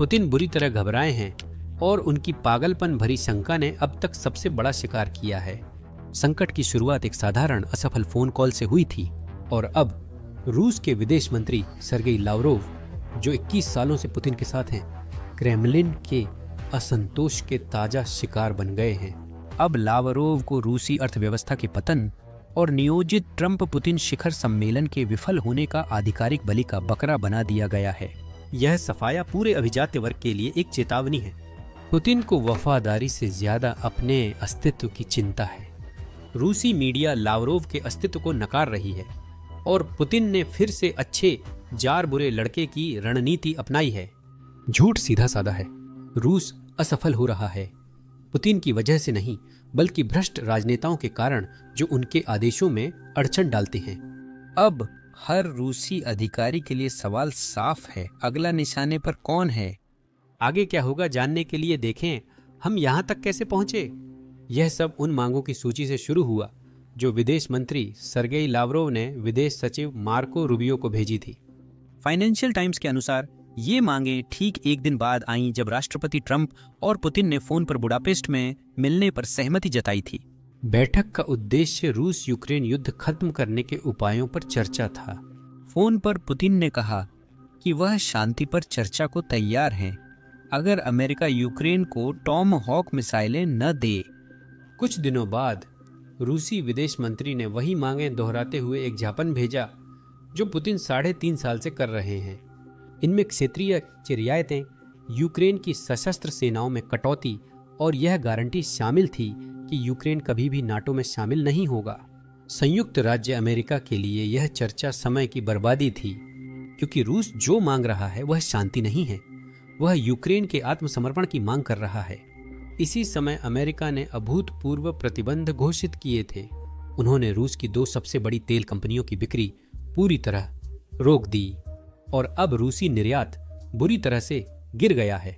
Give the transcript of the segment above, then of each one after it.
Putin बुरी तरह घबराए हैं और उनकी पागलपन भरी शंका ने अब तक सबसे बड़ा शिकार किया है। संकट की शुरुआत एक साधारण असफल फोन कॉल से हुई थी और अब रूस के विदेश मंत्री सर्गेई लावरोव, जो 21 सालों से पुतिन के साथ हैं, क्रेमलिन के असंतोष के ताजा शिकार बन गए हैं। अब लावरोव को रूसी अर्थव्यवस्था के पतन और नियोजित ट्रंप पुतिन शिखर सम्मेलन के विफल होने का आधिकारिक बलि का बकरा बना दिया गया है। यह सफाया पूरे अभिजात्य वर्ग के लिए एक चेतावनी है। पुतिन को वफादारी से ज्यादा अपने अस्तित्व की चिंता है। रूसी मीडिया लावरोव के अस्तित्व को नकार रही है और पुतिन ने फिर से अच्छे जार बुरे लड़के की रणनीति अपनाई है। झूठ सीधा साधा है। रूस असफल हो रहा है, पुतिन की वजह से नहीं, बल्कि भ्रष्ट राजनेताओं के कारण जो उनके आदेशों में अड़चन डालते हैं। अब हर रूसी अधिकारी के लिए सवाल साफ है, अगला निशाने पर कौन है? आगे क्या होगा जानने के लिए देखें हम यहाँ तक कैसे पहुंचे। यह सब उन मांगों की सूची से शुरू हुआ जो विदेश मंत्री सर्गेई लावरोव ने विदेश सचिव मार्को रूबियो को भेजी थी। फाइनेंशियल टाइम्स के अनुसार ये मांगें ठीक एक दिन बाद आईं जब राष्ट्रपति ट्रंप और पुतिन ने फोन पर बुडापेस्ट में मिलने पर सहमति जताई थी। बैठक का उद्देश्य रूस यूक्रेन युद्ध खत्म करने के उपायों पर चर्चा था। फोन पर पुतिन ने कहा कि वह शांति पर चर्चा को तैयार हैं अगर अमेरिका यूक्रेन को टॉम हॉक मिसाइलें न दे। कुछ दिनों बाद रूसी विदेश मंत्री ने वही मांगें दोहराते हुए एक ज्ञापन भेजा जो पुतिन 3.5 साल से कर रहे हैं। इनमें क्षेत्रीय रियायतें, यूक्रेन की सशस्त्र सेनाओं में कटौती और यह गारंटी शामिल थी कि यूक्रेन कभी भी नाटो में शामिल नहीं होगा। संयुक्त राज्य अमेरिका के लिए यह चर्चा समय की बर्बादी थी, क्योंकि रूस जो मांग रहा है वह शांति नहीं है, वह यूक्रेन के आत्मसमर्पण की मांग कर रहा है। इसी समय अमेरिका ने अभूतपूर्व प्रतिबंध घोषित किए थे। उन्होंने रूस की 2 सबसे बड़ी तेल कंपनियों की बिक्री पूरी तरह रोक दी और अब रूसी निर्यात बुरी तरह से गिर गया है।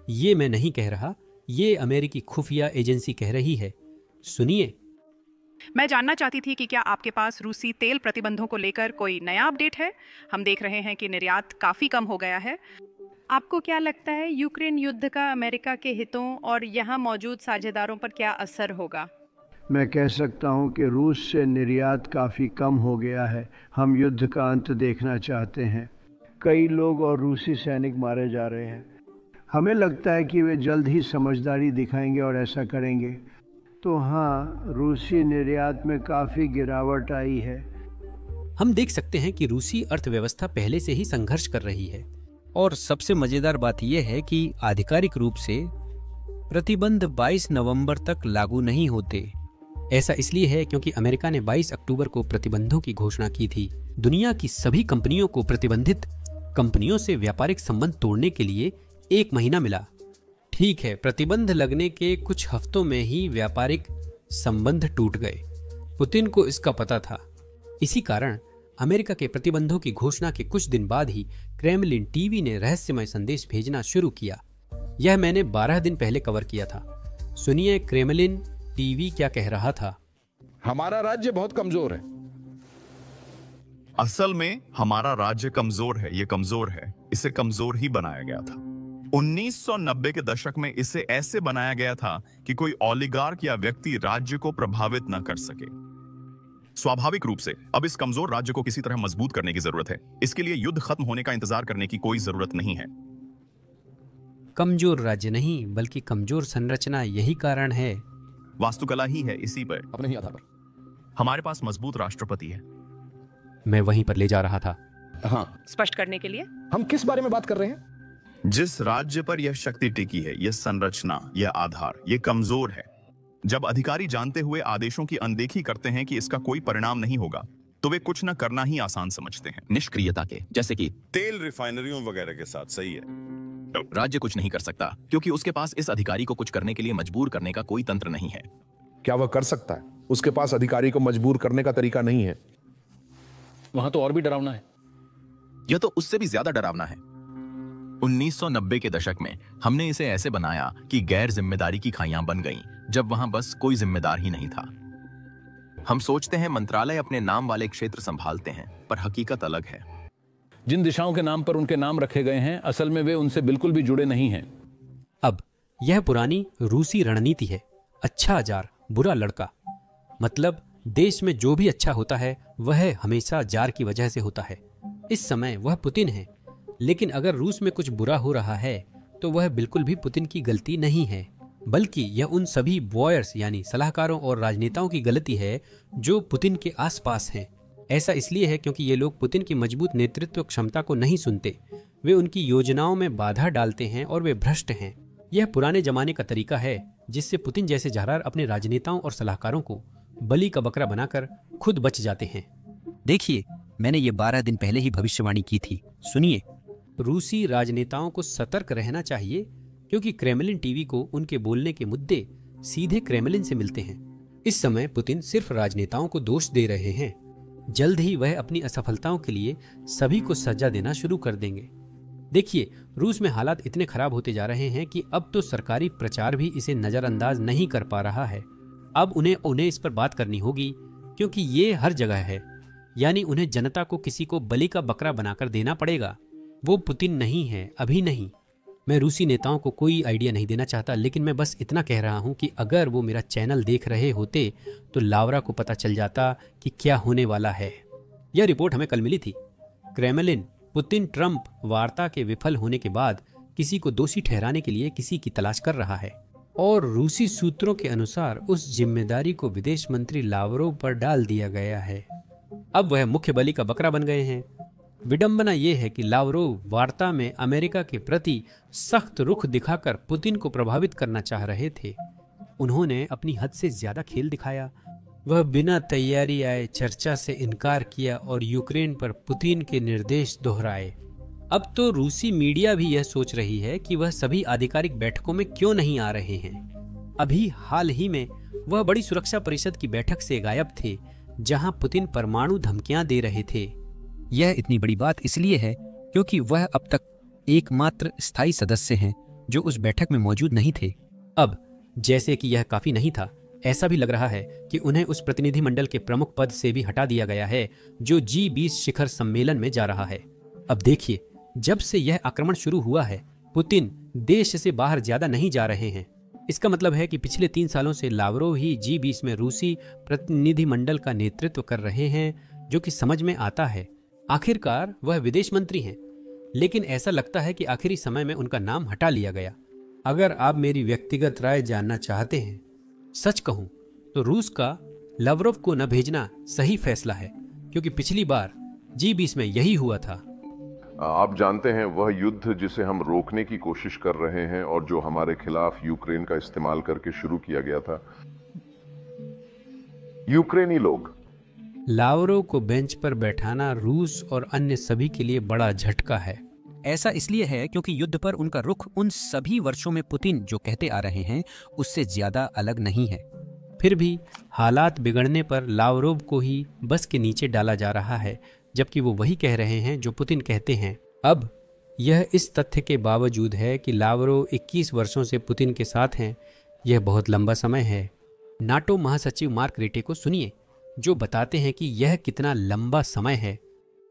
ये मैं नहीं कह रहा, ये अमेरिकी खुफिया एजेंसी कह रही है। सुनिए। मैं जानना चाहती थी कि क्या आपके पास रूसी तेल प्रतिबंधों को लेकर कोई नया अपडेट है? हम देख रहे हैं कि निर्यात काफी कम हो गया है। आपको क्या लगता है यूक्रेन युद्ध का अमेरिका के हितों और यहाँ मौजूद साझेदारों पर क्या असर होगा? मैं कह सकता हूँ कि रूस से निर्यात काफ़ी कम हो गया है। हम युद्ध का अंत देखना चाहते हैं। कई लोग और रूसी सैनिक मारे जा रहे हैं। हमें लगता है कि वे जल्द ही समझदारी दिखाएंगे और ऐसा करेंगे। तो हाँ, रूसी निर्यात में काफ़ी गिरावट आई है। हम देख सकते हैं कि रूसी अर्थव्यवस्था पहले से ही संघर्ष कर रही है और सबसे मजेदार बात यह है कि आधिकारिक रूप से प्रतिबंध 22 नवंबर तक लागू नहीं होते। ऐसा इसलिए है क्योंकि अमेरिका ने 22 अक्टूबर को प्रतिबंधों की घोषणा की थी। दुनिया की सभी कंपनियों को प्रतिबंधित कंपनियों से व्यापारिक संबंध तोड़ने के लिए 1 महीना मिला। ठीक है, प्रतिबंध लगने के कुछ हफ्तों में ही व्यापारिक संबंध टूट गए। पुतिन को इसका पता था। इसी कारण अमेरिका के प्रतिबंधों की घोषणा के कुछ दिन बाद ही क्रेमलिन टीवी ने रहस्यमय संदेश भेजना शुरू किया। यह मैंने 12 दिन पहले कवर किया था। सुनिए क्रेमलिन टीवी क्या कह रहा था। हमारा राज्य बहुत कमजोर है। असल में हमारा राज्य कमजोर है। ये कमजोर है, इसे कमजोर ही बनाया गया था। 1990 के दशक में इसे ऐसे बनाया गया था कि कोई ओलिगार्क या व्यक्ति राज्य को प्रभावित न कर सके। स्वाभाविक रूप से अब इस कमजोर राज्य को किसी तरह मजबूत करने की जरूरत है। इसके लिए युद्ध खत्म होने का इंतजार करने की कोई जरूरत नहीं है। कमजोर राज्य नहीं, बल्कि कमजोर संरचना, यही कारण है। वास्तुकला ही है इसी पर, अपने ही आधार पर। हमारे पास मजबूत राष्ट्रपति है। मैं वहीं पर ले जा रहा था। हाँ, स्पष्ट करने के लिए हम किस बारे में बात कर रहे हैं? जिस राज्य पर यह शक्ति टिकी है, यह संरचना, यह आधार, यह कमजोर है। जब अधिकारी जानते हुए आदेशों की अनदेखी करते हैं कि इसका कोई परिणाम नहीं होगा, तो वे कुछ न करना ही आसान समझते हैं। निष्क्रियता के, जैसे कि तेल रिफाइनरियों वगैरह के साथ। सही है। राज्य कुछ नहीं कर सकता क्योंकि उसके पास इस अधिकारी को कुछ करने के लिए मजबूर करने का कोई तंत्र नहीं है। क्या वह कर सकता है? उसके पास अधिकारी को मजबूर करने का तरीका नहीं है। वहां तो और भी डरावना है। यह तो उससे भी ज्यादा डरावना है। 1990 के दशक में हमने इसे ऐसे बनाया कि गैर जिम्मेदारी की खाइयां बन गईं, जब वहां बस कोई जिम्मेदार ही नहीं था। हम सोचते हैं मंत्रालय अपने नाम वाले क्षेत्र संभालते हैं, पर हकीकत अलग है। जिन दिशाओं के नाम पर उनके नाम रखे गए हैं असल में वे उनसे बिल्कुल भी जुड़े नहीं हैं। अब यह पुरानी रूसी रणनीति है, अच्छा जार बुरा लड़का। मतलब देश में जो भी अच्छा होता है वह हमेशा जार की वजह से होता है। इस समय वह पुतिन है, लेकिन अगर रूस में कुछ बुरा हो रहा है तो वह बिल्कुल भी पुतिन की गलती नहीं है, बल्कि यह उन सभी बॉयर्स यानी सलाहकारों और राजनेताओं की गलती है जो पुतिन के आसपास हैं। ऐसा इसलिए है क्योंकि ये लोग पुतिन की मजबूत नेतृत्व क्षमता को नहीं सुनते, वे उनकी योजनाओं में बाधा डालते हैं और वे भ्रष्ट हैं। यह पुराने जमाने का तरीका है जिससे पुतिन जैसे जारार अपने राजनेताओं और सलाहकारों को बलि का बकरा बनाकर खुद बच जाते हैं। देखिए, मैंने ये 12 दिन पहले ही भविष्यवाणी की थी, सुनिए। रूसी राजनेताओं को सतर्क रहना चाहिए क्योंकि क्रेमलिन टीवी को उनके बोलने के मुद्दे सीधे क्रेमलिन से मिलते हैं। इस समय पुतिन सिर्फ राजनेताओं को दोष दे रहे हैं, जल्द ही वह अपनी असफलताओं के लिए सभी को सजा देना शुरू कर देंगे। देखिए, रूस में हालात इतने खराब होते जा रहे हैं कि अब तो सरकारी प्रचार भी इसे नजरअंदाज नहीं कर पा रहा है। अब उन्हें इस पर बात करनी होगी क्योंकि ये हर जगह है, यानी उन्हें जनता को किसी को बलि का बकरा बनाकर देना पड़ेगा। वो पुतिन नहीं है, अभी नहीं। मैं रूसी नेताओं को कोई आइडिया नहीं देना चाहता, लेकिन मैं बस इतना कह रहा हूं कि अगर वो मेरा चैनल देख रहे होते तो लावरा को पता चल जाता कि क्या होने वाला है। यह रिपोर्ट हमें कल मिली थी। क्रेमलिन पुतिन ट्रंप वार्ता के विफल होने के बाद किसी को दोषी ठहराने के लिए किसी की तलाश कर रहा है, और रूसी सूत्रों के अनुसार उस जिम्मेदारी को विदेश मंत्री लावरोव पर डाल दिया गया है। अब वह मुख्य बलि का बकरा बन गए हैं। विडंबना यह है कि लावरोव वार्ता में अमेरिका के प्रति सख्त रुख दिखाकर पुतिन को प्रभावित करना चाह रहे थे। उन्होंने अपनी हद से ज्यादा खेल दिखाया। वह बिना तैयारी आए चर्चा से इनकार किया और यूक्रेन पर पुतिन के निर्देश दोहराए। अब तो रूसी मीडिया भी यह सोच रही है कि वह सभी आधिकारिक बैठकों में क्यों नहीं आ रहे हैं। अभी हाल ही में वह बड़ी सुरक्षा परिषद की बैठक से गायब थे, जहां पुतिन परमाणु धमकियां दे रहे थे। यह इतनी बड़ी बात इसलिए है क्योंकि वह अब तक एकमात्र स्थायी सदस्य हैं जो उस बैठक में मौजूद नहीं थे। अब जैसे कि यह काफी नहीं था, ऐसा भी लग रहा है कि उन्हें उस प्रतिनिधिमंडल के प्रमुख पद से भी हटा दिया गया है जो G20 शिखर सम्मेलन में जा रहा है। अब देखिए, जब से यह आक्रमण शुरू हुआ है, पुतिन देश से बाहर ज्यादा नहीं जा रहे हैं। इसका मतलब है कि पिछले 3 सालों से लावरोव ही G20 में रूसी प्रतिनिधिमंडल का नेतृत्व कर रहे हैं, जो कि समझ में आता है। आखिरकार वह विदेश मंत्री हैं, लेकिन ऐसा लगता है कि आखिरी समय में उनका नाम हटा लिया गया। अगर आप मेरी व्यक्तिगत राय जानना चाहते हैं, सच कहूं तो रूस का लावरोव को न भेजना सही फैसला है, क्योंकि पिछली बार G20 में यही हुआ था। आप जानते हैं, वह युद्ध जिसे हम रोकने की कोशिश कर रहे हैं और जो हमारे खिलाफ यूक्रेन का इस्तेमाल करके शुरू किया गया था, यूक्रेनी लोग। लावरोव को बेंच पर बैठाना रूस और अन्य सभी के लिए बड़ा झटका है। ऐसा इसलिए है क्योंकि युद्ध पर उनका रुख उन सभी वर्षों में पुतिन जो कहते आ रहे हैं उससे ज्यादा अलग नहीं है। फिर भी हालात बिगड़ने पर लावरोव को ही बस के नीचे डाला जा रहा है, जबकि वो वही कह रहे हैं जो पुतिन कहते हैं। अब यह इस तथ्य के बावजूद है कि लावरोव 21 वर्षों से पुतिन के साथ हैं। यह बहुत लंबा समय है। नाटो महासचिव मार्क रेटे को सुनिए, जो बताते हैं कि यह कितना लंबा समय है।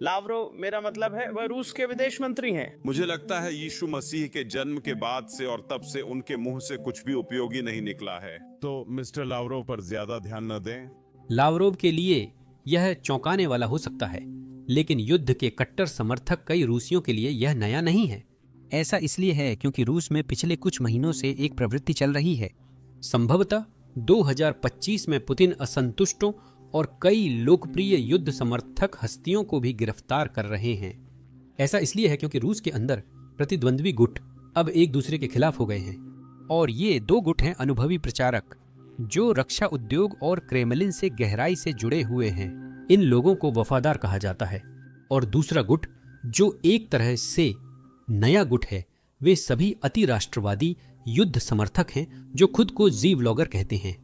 लावरोव, मेरा मतलब है वह रूस के विदेश मंत्री हैं। मुझे लगता है यीशु मसीह के जन्म के बाद से और तब से उनके मुंह से कुछ भी उपयोगी नहीं निकला है, तो मिस्टर लावरोव पर ज्यादा ध्यान न दें। लावरोव के लिए यह चौंकाने वाला हो सकता है, लेकिन युद्ध के कट्टर समर्थक कई रूसियों के लिए यह नया नहीं है। ऐसा इसलिए है क्योंकि रूस में पिछले कुछ महीनों से एक प्रवृत्ति चल रही है। संभवतः 2025 में पुतिन असंतुष्टों और कई लोकप्रिय युद्ध समर्थक हस्तियों को भी गिरफ्तार कर रहे हैं। ऐसा इसलिए है क्योंकि रूस के अंदर प्रतिद्वंद्वी गुट अब एक दूसरे के खिलाफ हो गए हैं, और ये 2 गुट हैं अनुभवी प्रचारक जो रक्षा उद्योग और क्रेमलिन से गहराई से जुड़े हुए हैं। इन लोगों को वफादार कहा जाता है। और दूसरा गुट जो एक तरह से नया गुट है, वे सभी अति राष्ट्रवादी युद्ध समर्थक हैं जो खुद को जी व्लॉगर कहते हैं।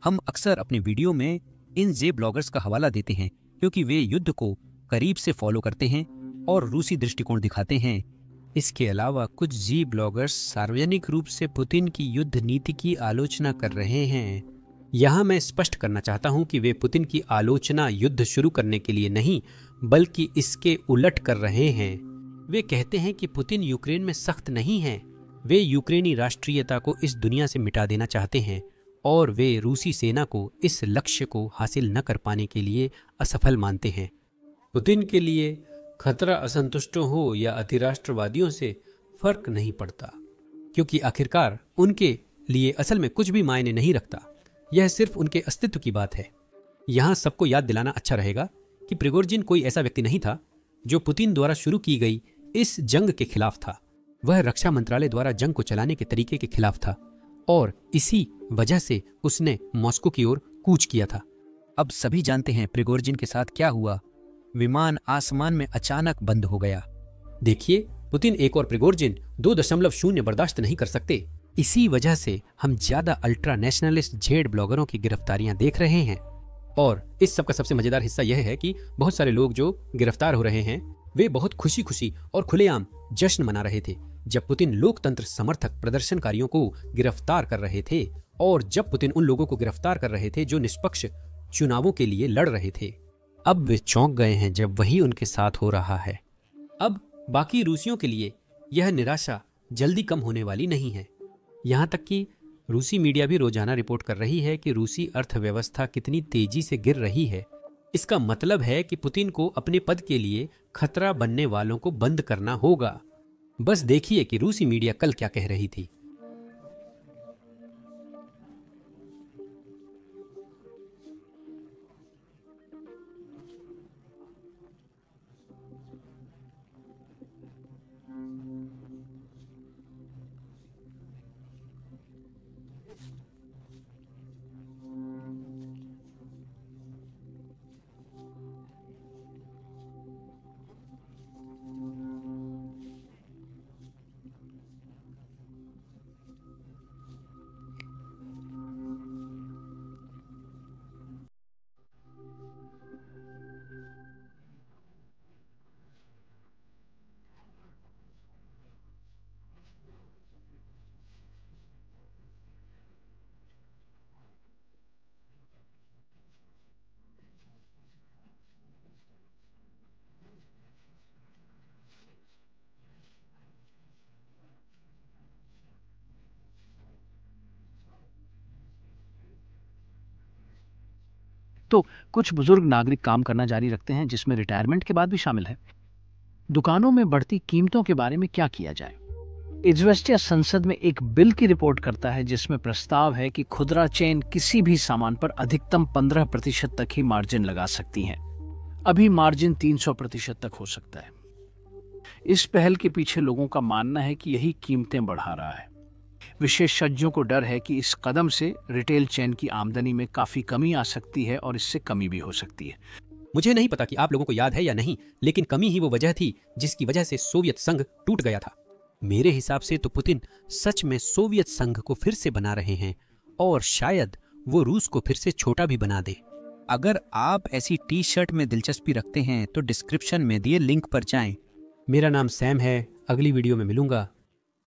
हम अक्सर अपने वीडियो में इन जे ब्लॉगर्स का हवाला देते हैं क्योंकि वे युद्ध को करीब से फॉलो करते हैं और रूसी दृष्टिकोण दिखाते हैं। इसके अलावा कुछ जी ब्लॉगर्स सार्वजनिक रूप से पुतिन की युद्ध नीति की आलोचना कर रहे हैं। यहाँ मैं स्पष्ट करना चाहता हूँ कि वे पुतिन की आलोचना युद्ध शुरू करने के लिए नहीं, बल्कि इसके उलट कर रहे हैं। वे कहते हैं कि पुतिन यूक्रेन में सख्त नहीं हैं। वे यूक्रेनी राष्ट्रीयता को इस दुनिया से मिटा देना चाहते हैं और वे रूसी सेना को इस लक्ष्य को हासिल न कर पाने के लिए असफल मानते हैं। पुतिन के लिए खतरा असंतुष्टों हो या अतिराष्ट्रवादियों से फर्क नहीं पड़ता, क्योंकि आखिरकार उनके लिए असल में कुछ भी मायने नहीं रखता। यह सिर्फ उनके अस्तित्व की बात है। यहाँ सबको याद दिलाना अच्छा रहेगा कि प्रिगोजिन कोई ऐसा व्यक्ति नहीं था जो पुतिन द्वारा शुरू की गई इस जंग के खिलाफ था। वह रक्षा मंत्रालय द्वारा जंग को चलाने के तरीके के खिलाफ था और इसी वजह से उसने मॉस्को की ओर कूच किया था। अब सभी जानते हैं प्रिगोजिन के साथ क्या हुआ। विमान आसमान में अचानक बंद हो गया। देखिए, पुतिन एक और प्रिगोजिन 2.0 बर्दाश्त नहीं कर सकते। इसी वजह से हम ज्यादा अल्ट्रा नेशनलिस्ट झेड़ ब्लॉगरों की गिरफ्तारियां देख रहे हैं। और इस सब का सबसे मजेदार हिस्सा यह है कि बहुत सारे लोग जो गिरफ्तार हो रहे हैं वे बहुत खुशी खुशी और खुलेआम जश्न मना रहे थे जब पुतिन लोकतंत्र समर्थक प्रदर्शनकारियों को गिरफ्तार कर रहे थे और जब पुतिन उन लोगों को गिरफ्तार कर रहे थे जो निष्पक्ष चुनावों के लिए लड़ रहे थे। अब वे चौंक गए हैं जब वही उनके साथ हो रहा है। अब बाकी रूसियों के लिए यह निराशा जल्दी कम होने वाली नहीं है। यहाँ तक कि रूसी मीडिया भी रोजाना रिपोर्ट कर रही है कि रूसी अर्थव्यवस्था कितनी तेजी से गिर रही है। इसका मतलब है कि पुतिन को अपने पद के लिए खतरा बनने वालों को बंद करना होगा। बस देखिए कि रूसी मीडिया कल क्या कह रही थी। तो कुछ बुजुर्ग नागरिक काम करना जारी रखते हैं, जिसमें रिटायरमेंट के बाद भी शामिल है। दुकानों में बढ़ती कीमतों के बारे में क्या किया जाए? इज़वेस्टिया संसद में एक बिल की रिपोर्ट करता है जिसमें प्रस्ताव है कि खुदरा चेन किसी भी सामान पर अधिकतम 15% तक ही मार्जिन लगा सकती हैं। अभी मार्जिन 300% तक हो सकता है। इस पहल के पीछे लोगों का मानना है कि यही कीमतें बढ़ा रहा है। विशेषज्ञों को डर है कि इस कदम से रिटेल चेन की आमदनी में काफी कमी आ सकती है और इससे कमी भी हो सकती है। मुझे नहीं पता कि आप लोगों को याद है या नहीं, लेकिन कमी ही वो वजह थी जिसकी वजह से सोवियत संघ टूट गया था। मेरे हिसाब से तो पुतिन सच में सोवियत संघ को फिर से बना रहे हैं और शायद वो रूस को फिर से छोटा भी बना दे। अगर आप ऐसी टी शर्ट में दिलचस्पी रखते हैं तो डिस्क्रिप्शन में दिए लिंक पर जाएं। मेरा नाम सैम है। अगली वीडियो में मिलूंगा।